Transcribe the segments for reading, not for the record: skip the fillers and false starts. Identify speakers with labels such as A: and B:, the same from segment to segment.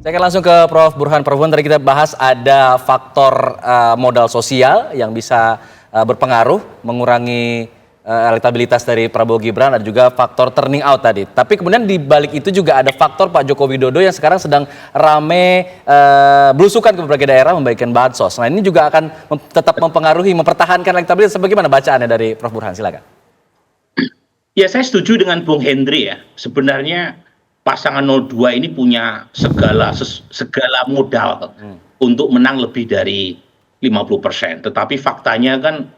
A: Saya akan langsung ke Prof. Burhan. Prof. Burhan, tadi kita bahas ada faktor modal sosial yang bisa berpengaruh mengurangi elektabilitas dari Prabowo Gibran, ada juga faktor turning out tadi. Tapi kemudian di balik itu juga ada faktor Pak Joko Widodo yang sekarang sedang rame belusukan ke berbagai daerah membagikan bansos. Nah, ini juga akan tetap mempengaruhi, mempertahankan elektabilitas. Bagaimana bacaannya dari Prof. Burhan? Silakan.
B: Ya, saya setuju dengan Bung Hendri ya. Sebenarnya pasangan 02 ini punya segala modal untuk menang lebih dari 50%. Tetapi faktanya kan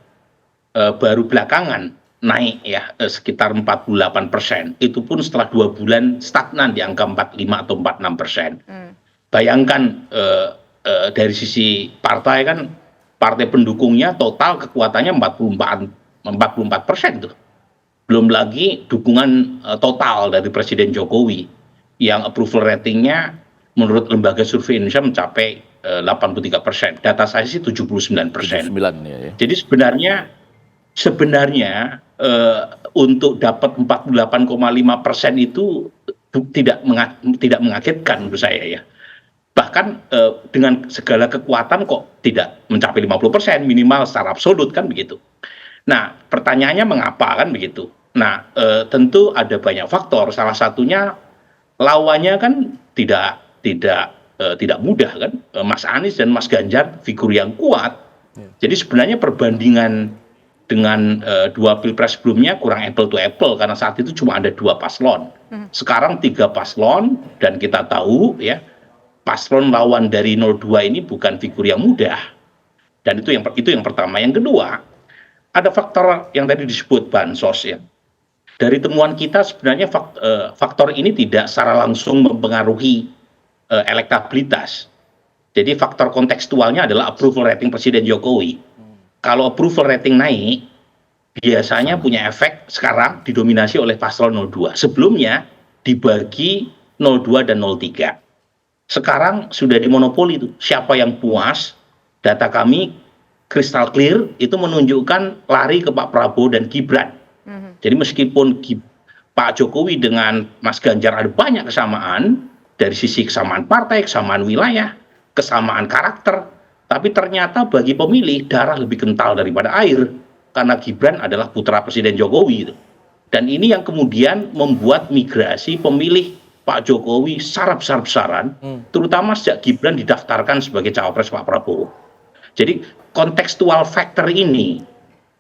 B: baru belakangan naik ya sekitar 48%. Itu pun setelah 2 bulan stagnan di angka 45 atau 46%. Bayangkan dari sisi partai kan, partai pendukungnya total kekuatannya 44% tuh. Belum lagi dukungan total dari Presiden Jokowi yang approval ratingnya menurut lembaga survei Indonesia mencapai 83%. Data saya sih 79%.
A: 79 ya.
B: Jadi sebenarnya untuk dapat 48,5% itu tidak mengagetkan menurut saya ya. Bahkan dengan segala kekuatan kok tidak mencapai 50% minimal secara absolut kan begitu. Nah, pertanyaannya mengapa kan begitu. Nah, tentu ada banyak faktor. Salah satunya lawannya kan tidak mudah kan. Mas Anies dan Mas Ganjar figur yang kuat. Jadi sebenarnya perbandingan dengan 2 pilpres sebelumnya kurang apple to apple karena saat itu cuma ada 2 paslon. Sekarang 3 paslon dan kita tahu ya paslon lawan dari 02 ini bukan figur yang mudah. Dan itu yang pertama. Yang kedua, ada faktor yang tadi disebut bansos ya. Dari temuan kita sebenarnya faktor ini tidak secara langsung mempengaruhi elektabilitas. Jadi faktor kontekstualnya adalah approval rating Presiden Jokowi. Kalau approval rating naik, biasanya punya efek sekarang didominasi oleh paslon 02. Sebelumnya dibagi 02 dan 03. Sekarang sudah dimonopoli itu. Siapa yang puas, data kami crystal clear itu menunjukkan lari ke Pak Prabowo dan Gibran. Jadi meskipun Pak Jokowi dengan Mas Ganjar ada banyak kesamaan dari sisi kesamaan partai, kesamaan wilayah, kesamaan karakter, tapi ternyata bagi pemilih darah lebih kental daripada air karena Gibran adalah putra Presiden Jokowi. Dan ini yang kemudian membuat migrasi pemilih Pak Jokowi secara besar-besaran, terutama sejak Gibran didaftarkan sebagai cawapres Pak Prabowo. Jadi kontekstual factor ini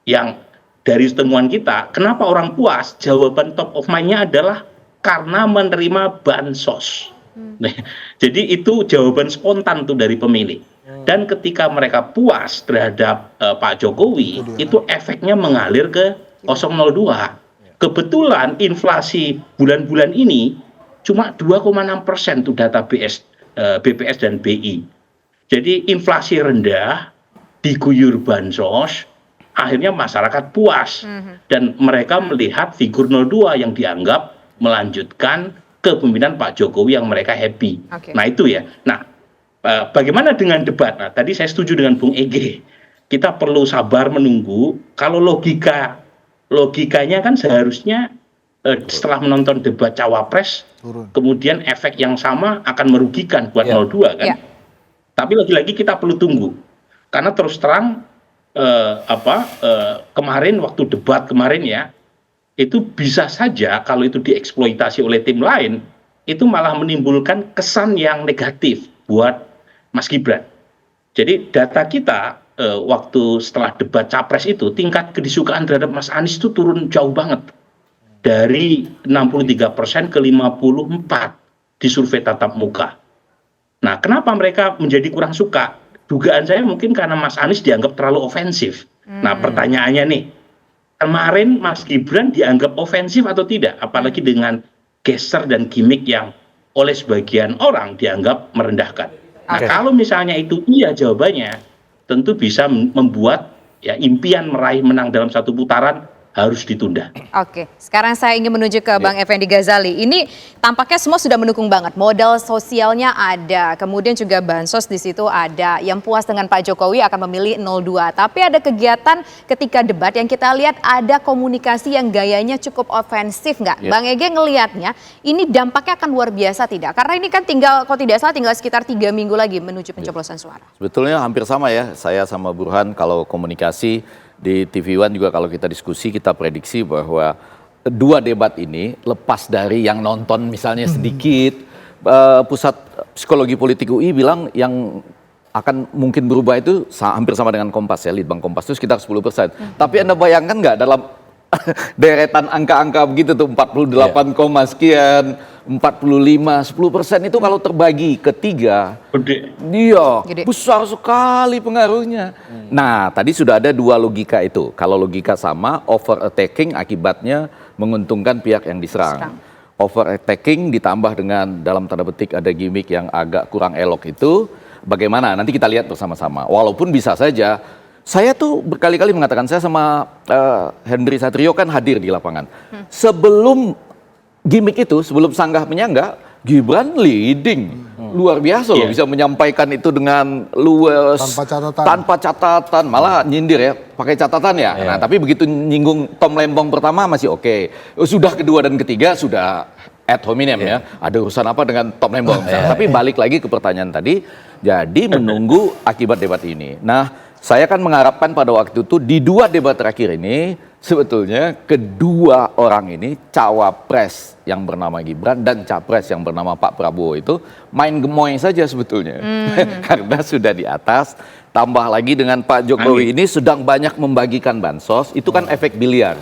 B: yang dari temuan kita, kenapa orang puas? Jawaban top of mind-nya adalah karena menerima bansos. Nah, jadi itu jawaban spontan tuh dari pemilih. Dan ketika mereka puas terhadap Pak Jokowi, itu efeknya mengalir ke 002. Kebetulan inflasi bulan-bulan ini cuma 2,6% tuh data BPS dan BI. Jadi inflasi rendah, diguyur bansos, akhirnya masyarakat puas. Dan mereka melihat figur 02 yang dianggap melanjutkan kepemimpinan Pak Jokowi yang mereka happy. Nah itu ya. Nah bagaimana dengan debat? Nah tadi saya setuju dengan Bung Ege. Kita perlu sabar menunggu. Kalau logikanya kan seharusnya setelah menonton debat cawapres, kemudian efek yang sama akan merugikan buat 02 kan. Tapi lagi-lagi kita perlu tunggu. Karena terus terang kemarin waktu debat kemarin ya, itu bisa saja kalau itu dieksploitasi oleh tim lain, itu malah menimbulkan kesan yang negatif buat Mas Gibran. Jadi data kita waktu setelah debat capres itu, tingkat kedisukaan terhadap Mas Anies itu turun jauh banget. Dari 63% ke 54% di survei tatap muka. Nah, kenapa mereka menjadi kurang suka? Dugaan saya mungkin karena Mas Anies dianggap terlalu ofensif. Nah, pertanyaannya nih, kemarin Mas Gibran dianggap ofensif atau tidak? Apalagi dengan gesture dan gimmick yang oleh sebagian orang dianggap merendahkan. Nah, kalau misalnya itu iya jawabannya, tentu bisa membuat ya impian meraih menang dalam satu putaran harus ditunda.
C: Oke, sekarang saya ingin menuju ke Bang Effendi Ghazali. Ini tampaknya semua sudah mendukung banget. Modal sosialnya ada, kemudian juga bansos di situ ada. Yang puas dengan Pak Jokowi akan memilih 02. Tapi ada kegiatan ketika debat yang kita lihat ada komunikasi yang gayanya cukup ofensif nggak? Bang Ege ngelihatnya ini dampaknya akan luar biasa tidak? Karena ini kan tinggal, kalau tidak salah tinggal sekitar 3 minggu lagi menuju pencoblosan suara.
D: Sebetulnya hampir sama ya, saya sama Burhan kalau komunikasi di TV One juga kalau kita diskusi kita prediksi bahwa dua debat ini lepas dari yang nonton misalnya sedikit, Pusat Psikologi Politik UI bilang yang akan mungkin berubah itu hampir sama dengan Kompas ya, Litbang Kompas itu sekitar 10%. Tapi Anda bayangkan nggak dalam deretan angka-angka begitu tuh 48, sekian, 45, 10% itu kalau terbagi ke 3, dia besar sekali pengaruhnya. Nah, tadi sudah ada 2 logika itu. Kalau logika sama, over attacking akibatnya menguntungkan pihak yang diserang. Over attacking ditambah dengan dalam tanda petik ada gimmick yang agak kurang elok itu, bagaimana? Nanti kita lihat bersama-sama. Walaupun bisa saja. Saya tuh berkali-kali mengatakan, saya sama Henry Satrio kan hadir di lapangan. Sebelum gimmick itu, sebelum sanggah penyangga, Gibran leading. Luar biasa loh, bisa menyampaikan itu dengan luwes. Tanpa catatan. Malah nyindir ya, pakai catatan ya. Nah, tapi begitu nyinggung Tom Lembong pertama masih oke. Sudah kedua dan ketiga sudah ad hominem ya. Ada urusan apa dengan Tom Lembong. Tapi balik lagi ke pertanyaan tadi, jadi menunggu akibat debat ini. Nah, saya kan mengharapkan pada waktu itu di 2 debat terakhir ini sebetulnya kedua orang ini cawapres yang bernama Gibran dan capres yang bernama Pak Prabowo itu main gemoy saja sebetulnya. Karena sudah di atas, tambah lagi dengan Pak Jokowi ini sedang banyak membagikan bansos, itu kan efek biliar.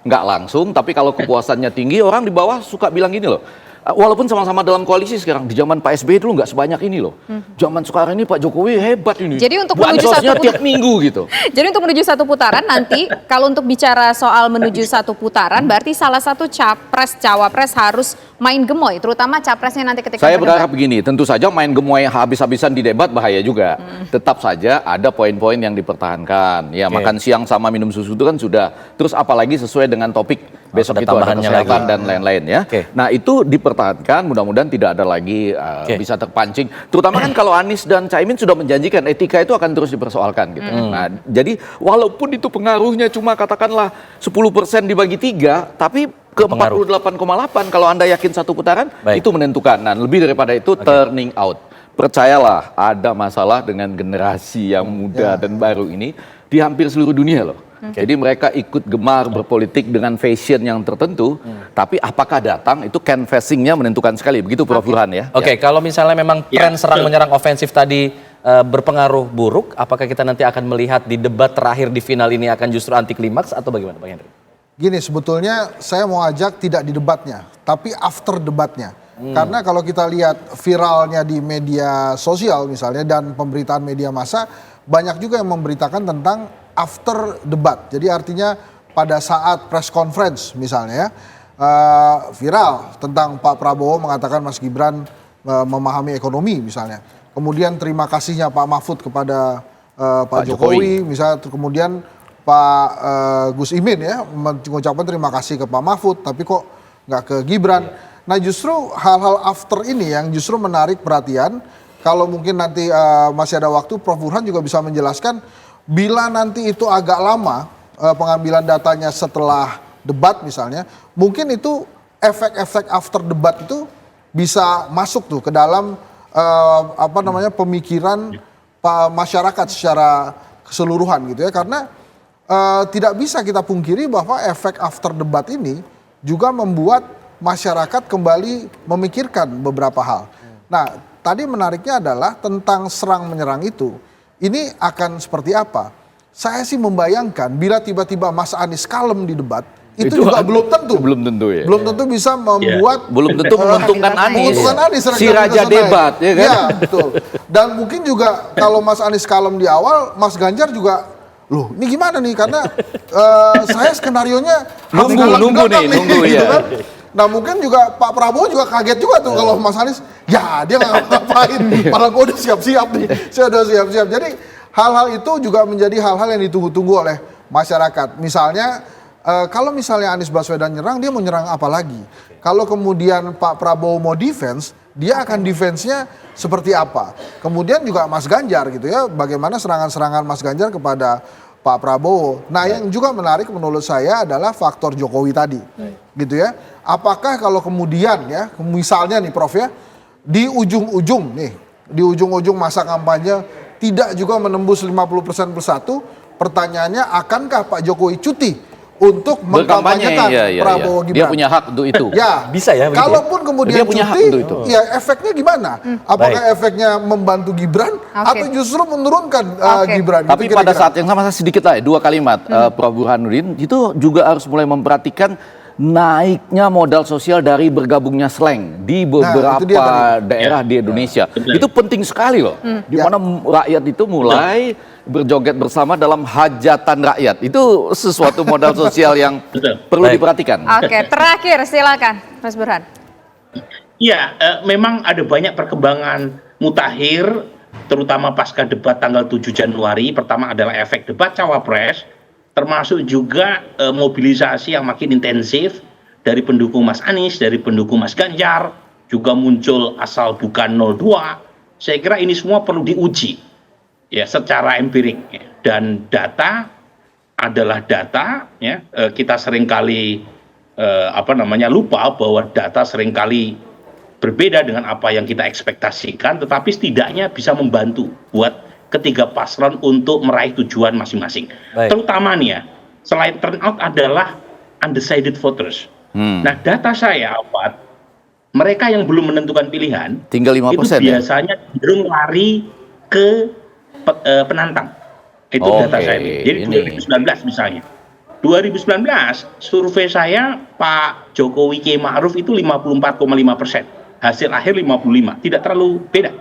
D: Nggak langsung, tapi kalau kepuasannya tinggi orang di bawah suka bilang gini loh. Walaupun sama-sama dalam koalisi sekarang, di zaman Pak SBY dulu nggak sebanyak ini loh. Zaman sekarang ini Pak Jokowi hebat ini.
C: Jadi untuk menuju satu
D: tiap minggu gitu.
C: Jadi untuk menuju satu putaran nanti, kalau untuk bicara soal menuju satu putaran, berarti salah satu capres, cawapres harus main gemoy, terutama capresnya nanti ketika
D: saya berharap begini, tentu saja main gemoy habis-habisan di debat bahaya juga. Tetap saja ada poin-poin yang dipertahankan. Ya makan siang sama minum susu itu kan sudah. Terus apalagi sesuai dengan topik besok itu ada kesehatan dan lain-lain ya. Nah itu dipertahankan, mudah-mudahan tidak ada lagi bisa terpancing. Terutama kan kalau Anies dan Caimin sudah menjanjikan etika itu akan terus dipersoalkan gitu. Nah jadi walaupun itu pengaruhnya cuma katakanlah 10% dibagi 3, tapi ke 48,8 kalau Anda yakin satu putaran itu menentukan. Nah lebih daripada itu turning out. Percayalah ada masalah dengan generasi yang muda dan baru ini di hampir seluruh dunia loh. Jadi mereka ikut gemar berpolitik dengan fashion yang tertentu, tapi apakah datang itu canvassingnya menentukan sekali. Begitu Prof. Burhan ya.
A: Kalau misalnya memang tren serang menyerang ofensif tadi berpengaruh buruk, apakah kita nanti akan melihat di debat terakhir di final ini akan justru anti klimaks atau bagaimana Bang Henry?
E: Gini, sebetulnya saya mau ajak tidak di debatnya, tapi after debatnya. Karena kalau kita lihat viralnya di media sosial misalnya dan pemberitaan media massa, banyak juga yang memberitakan tentang after debat. Jadi artinya pada saat press conference misalnya ya, viral tentang Pak Prabowo mengatakan Mas Gibran memahami ekonomi misalnya. Kemudian terima kasihnya Pak Mahfud kepada Pak Jokowi misalnya, kemudian Pak Gus Imin ya mengucapkan terima kasih ke Pak Mahfud, tapi kok nggak ke Gibran. Nah justru hal-hal after ini yang justru menarik perhatian. Kalau mungkin nanti masih ada waktu, Prof. Burhan juga bisa menjelaskan bila nanti itu agak lama pengambilan datanya setelah debat misalnya, mungkin itu efek-efek after debat itu bisa masuk tuh ke dalam pemikiran masyarakat secara keseluruhan gitu ya, karena tidak bisa kita pungkiri bahwa efek after debat ini juga membuat masyarakat kembali memikirkan beberapa hal. Nah, tadi menariknya adalah tentang serang menyerang itu. Ini akan seperti apa? Saya sih membayangkan bila tiba-tiba Mas Anies kalem di debat, itu juga belum tentu.
D: Belum tentu ya.
E: Belum tentu bisa membuat
D: belum tentu menguntungkan Anies.
E: Si
D: raja debat ya kan?
E: Ya, betul. Dan mungkin juga kalau Mas Anies kalem di awal, Mas Ganjar juga loh, ini gimana nih? Karena saya skenarionya nunggu ya. Kan? Nah mungkin juga Pak Prabowo juga kaget juga tuh kalau Mas Anies, ya dia nggak ngapain, padahal gue udah siap-siap nih, saya udah siap-siap. Jadi hal-hal itu juga menjadi hal-hal yang ditunggu-tunggu oleh masyarakat. Misalnya kalau misalnya Anies Baswedan nyerang, dia mau nyerang apa lagi? Kalau kemudian Pak Prabowo mau defense, dia akan defense-nya seperti apa? Kemudian juga Mas Ganjar gitu ya, bagaimana serangan-serangan Mas Ganjar kepada Pak Prabowo. Nah, yang juga menarik menurut saya adalah faktor Jokowi tadi, gitu ya. Apakah kalau kemudian ya, misalnya nih Prof ya, di ujung-ujung masa kampanye tidak juga menembus 50% persatu, pertanyaannya akankah Pak Jokowi cuti untuk mengkampanyekan Prabowo Gibran?
D: Dia punya hak untuk itu.
E: Ya,
A: Bisa ya begitu ya?
E: kalaupun kemudian
D: Dia punya hak
E: cuti,
D: untuk itu.
E: ya efeknya gimana? Apakah efeknya membantu Gibran atau justru menurunkan Gibran?
D: Tapi
E: Gitu
D: pada
E: kira-kira.
D: saat yang sama, saya sedikit lah, 2 kalimat, Prof. Burhanuddin, itu juga harus mulai memperhatikan naiknya modal sosial dari bergabungnya slang di beberapa
E: itu dia tadi.
D: daerah di Indonesia. Itu penting sekali loh. Di mana rakyat itu mulai berjoget bersama dalam hajatan rakyat. Itu sesuatu modal sosial yang perlu diperhatikan.
C: Oke, terakhir silakan Mas Burhan.
B: Iya, memang ada banyak perkembangan mutakhir, terutama pasca debat tanggal 7 Januari. Pertama adalah efek debat Cawapres, termasuk juga mobilisasi yang makin intensif dari pendukung Mas Anies, dari pendukung Mas Ganjar, juga muncul asal bukan 02. Saya kira ini semua perlu diuji ya secara empirik ya. Dan data adalah data ya. Kita seringkali lupa bahwa data seringkali berbeda dengan apa yang kita ekspektasikan, tetapi setidaknya bisa membantu buat ketiga paslon untuk meraih tujuan masing-masing. Terutama nih ya, selain turnout adalah undecided voters. Nah, data saya, mereka yang belum menentukan pilihan,
D: tinggal 5%
B: itu biasanya cenderung lari ke penantang. Itu data saya. Jadi 2019 misalnya. 2019 survei saya Pak Jokowi Kiai Ma'ruf itu 54,5%. Hasil akhir 55, tidak terlalu beda.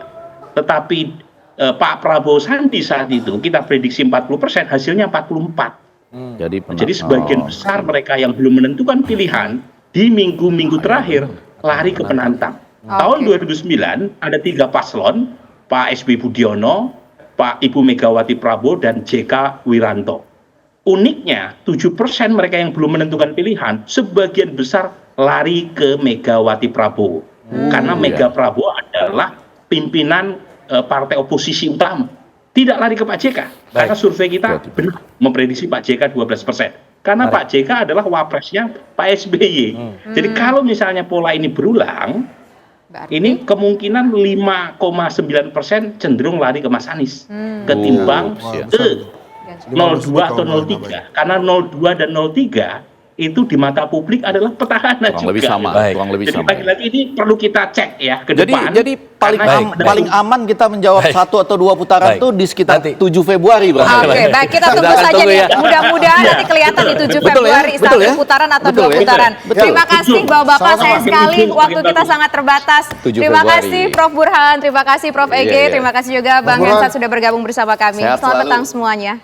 B: Tetapi Pak Prabowo Sandi saat itu kita prediksi 40%, hasilnya 44. Jadi sebagian besar mereka yang belum menentukan pilihan di minggu-minggu terakhir lari ke penantang. Tahun 2009 ada 3 paslon, Pak SB Budiono, Pak Ibu Megawati Prabowo, dan JK Wiranto. Uniknya 7% mereka yang belum menentukan pilihan, sebagian besar lari ke Megawati Prabowo. Karena Mega Prabowo adalah pimpinan partai oposisi utama. Tidak lari ke Pak JK. Karena survei kita benar memprediksi Pak JK 12%. Karena Pak JK adalah wapresnya Pak SBY. Jadi kalau misalnya pola ini berulang, ini kemungkinan 5,9% cenderung lari ke Mas Anies. Ketimbang ke 02 atau 03. Karena 02 dan 03 itu di mata publik adalah petahana
D: kurang
B: juga.
D: lebih sama, kurang lebih
B: Jadi
D: sama.
B: lagi-lagi ini perlu kita cek ya ke depan.
D: Jadi paling aman kita menjawab 1 atau 2 putaran itu di sekitar 7 Februari.
C: Oke, baik, kita tunggu saja nih. Mudah-mudahan nanti kelihatan di 7 Februari satu putaran atau 2 putaran. Terima kasih Bapak-bapak, sayang sekali waktu kita sangat terbatas. Terima kasih Prof Burhan, terima kasih Prof Ege, terima kasih juga Bang Hensat sudah bergabung bersama kami. Selamat petang semuanya.